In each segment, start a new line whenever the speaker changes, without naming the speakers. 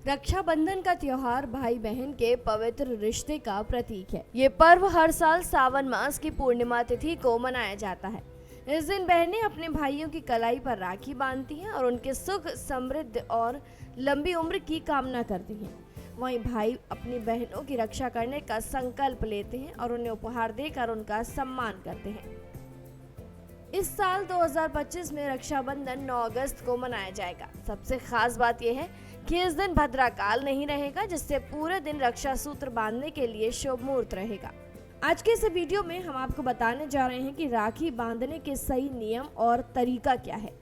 रक्षाबंधन का त्योहार भाई बहन के पवित्र रिश्ते का प्रतीक है। ये पर्व हर साल सावन मास की पूर्णिमा तिथि को मनाया जाता है। इस दिन बहनें अपने भाइयों की कलाई पर राखी बांधती हैं और उनके सुख, समृद्धि और लंबी उम्र की कामना करती हैं। वहीं भाई अपनी बहनों की रक्षा करने का संकल्प लेते हैं और उन्हें उपहार देकर उनका सम्मान करते हैं। इस साल 2025 में रक्षाबंधन 9 अगस्त को मनाया जाएगा। सबसे खास बात यह है कि इस दिन भद्राकाल नहीं रहेगा, जिससे पूरे दिन रक्षा सूत्र बांधने के लिए शुभ मुहूर्त रहेगा। आज के इस वीडियो में हम आपको बताने जा रहे हैं कि राखी बांधने के सही नियम और तरीका क्या है।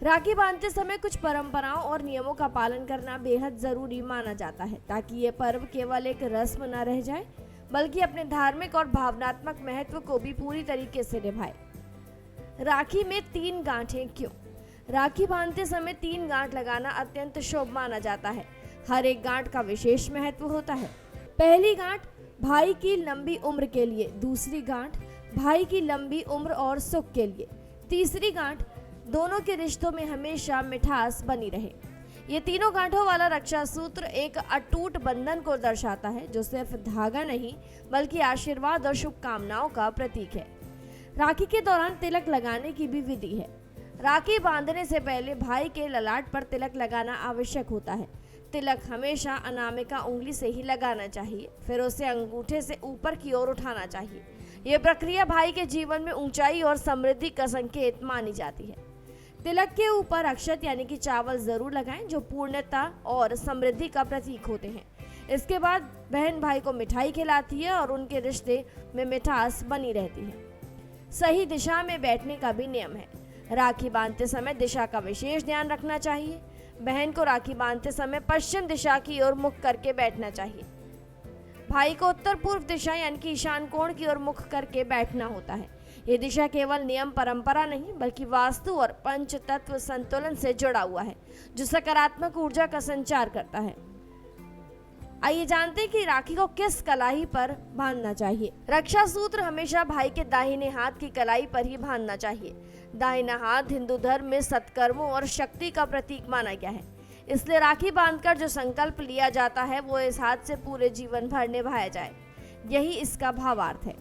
राखी बांधते समय कुछ परंपराओं और नियमों का पालन करना बेहद जरूरी माना जाता है, ताकि ये पर्व केवल एक रस्म न रह जाए, बल्कि अपने धार्मिक और भावनात्मक महत्व को भी पूरी तरीके से निभाए। राखी में 3 गांठें क्यों? राखी बांधते समय 3 गांठ लगाना अत्यंत शुभ माना जाता है। हर एक गांठ का विशेष महत्व होता है। पहली गांठ भाई की लंबी उम्र के लिए, दूसरी गांठ भाई की लंबी उम्र और सुख के लिए, तीसरी गांठ दोनों के रिश्तों में हमेशा मिठास बनी रहे। ये तीनों गांठों वाला रक्षा सूत्र एक अटूट बंधन को दर्शाता है, जो सिर्फ धागा नहीं बल्कि आशीर्वाद और शुभकामनाओं का प्रतीक है। राखी के दौरान तिलक लगाने की भी विधि है। राखी बांधने से पहले भाई के ललाट पर तिलक लगाना आवश्यक होता है। तिलक हमेशा अनामिका उंगली से ही लगाना चाहिए, फिर उसे अंगूठे से ऊपर की ओर उठाना चाहिए। यह प्रक्रिया भाई के जीवन में ऊंचाई और समृद्धि का संकेत मानी जाती है। तिलक के ऊपर अक्षत यानी कि चावल जरूर लगाएं, जो पूर्णता और समृद्धि का प्रतीक होते हैं। इसके बाद बहन भाई को मिठाई खिलाती है और उनके रिश्ते में मिठास बनी रहती है। सही दिशा में बैठने का भी नियम है। राखी बांधते समय दिशा का विशेष ध्यान रखना चाहिए। बहन को राखी बांधते समय पश्चिम दिशा की ओर मुख करके बैठना चाहिए। भाई को उत्तर पूर्व दिशा यानी कि ईशान कोण की ओर मुख करके बैठना होता है। ये दिशा केवल नियम परंपरा नहीं बल्कि वास्तु और पंच तत्व संतुलन से जुड़ा हुआ है, जो सकारात्मक ऊर्जा का संचार करता है। आइए जानते हैं कि राखी को किस कलाई पर बांधना चाहिए। रक्षा सूत्र हमेशा भाई के दाहिने हाथ की कलाई पर ही बांधना चाहिए। दाहिना हाथ हिंदू धर्म में सत्कर्मों और शक्ति का प्रतीक माना गया है, इसलिए राखी बांधकर जो संकल्प लिया जाता है वो इस हाथ से पूरे जीवन भर निभाया जाए। यही इसका भावार्थ है।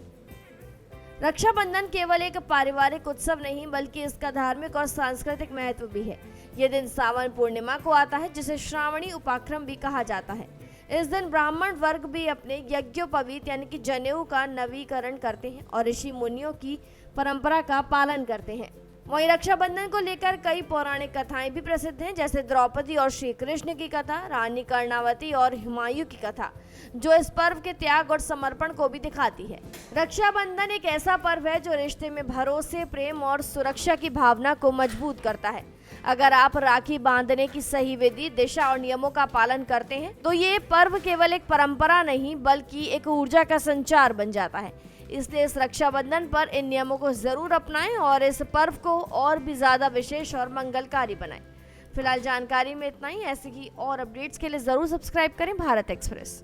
रक्षाबंधन केवल एक पारिवारिक उत्सव नहीं बल्कि इसका धार्मिक और सांस्कृतिक महत्व भी है। यह दिन सावन पूर्णिमा को आता है, जिसे श्रावणी उपाक्रम भी कहा जाता है। इस दिन ब्राह्मण वर्ग भी अपने यज्ञोपवीत यानी कि जनेऊ का नवीकरण करते हैं और ऋषि मुनियों की परंपरा का पालन करते हैं। वहीं रक्षाबंधन को लेकर कई पौराणिक कथाएं भी प्रसिद्ध हैं, जैसे द्रौपदी और श्री कृष्ण की कथा, रानी कर्णावती और हुमायूं की कथा, जो इस पर्व के त्याग और समर्पण को भी दिखाती है। रक्षाबंधन एक ऐसा पर्व है जो रिश्ते में भरोसे, प्रेम और सुरक्षा की भावना को मजबूत करता है। अगर आप राखी बांधने की सही विधि, दिशा और नियमों का पालन करते हैं तो ये पर्व केवल एक परंपरा नहीं बल्कि एक ऊर्जा का संचार बन जाता है। इसलिए इस रक्षाबंधन पर इन नियमों को जरूर अपनाएं और इस पर्व को और भी ज्यादा विशेष और मंगलकारी बनाएं। फिलहाल जानकारी में इतना ही। ऐसे ही और अपडेट्स के लिए जरूर सब्सक्राइब करें भारत एक्सप्रेस।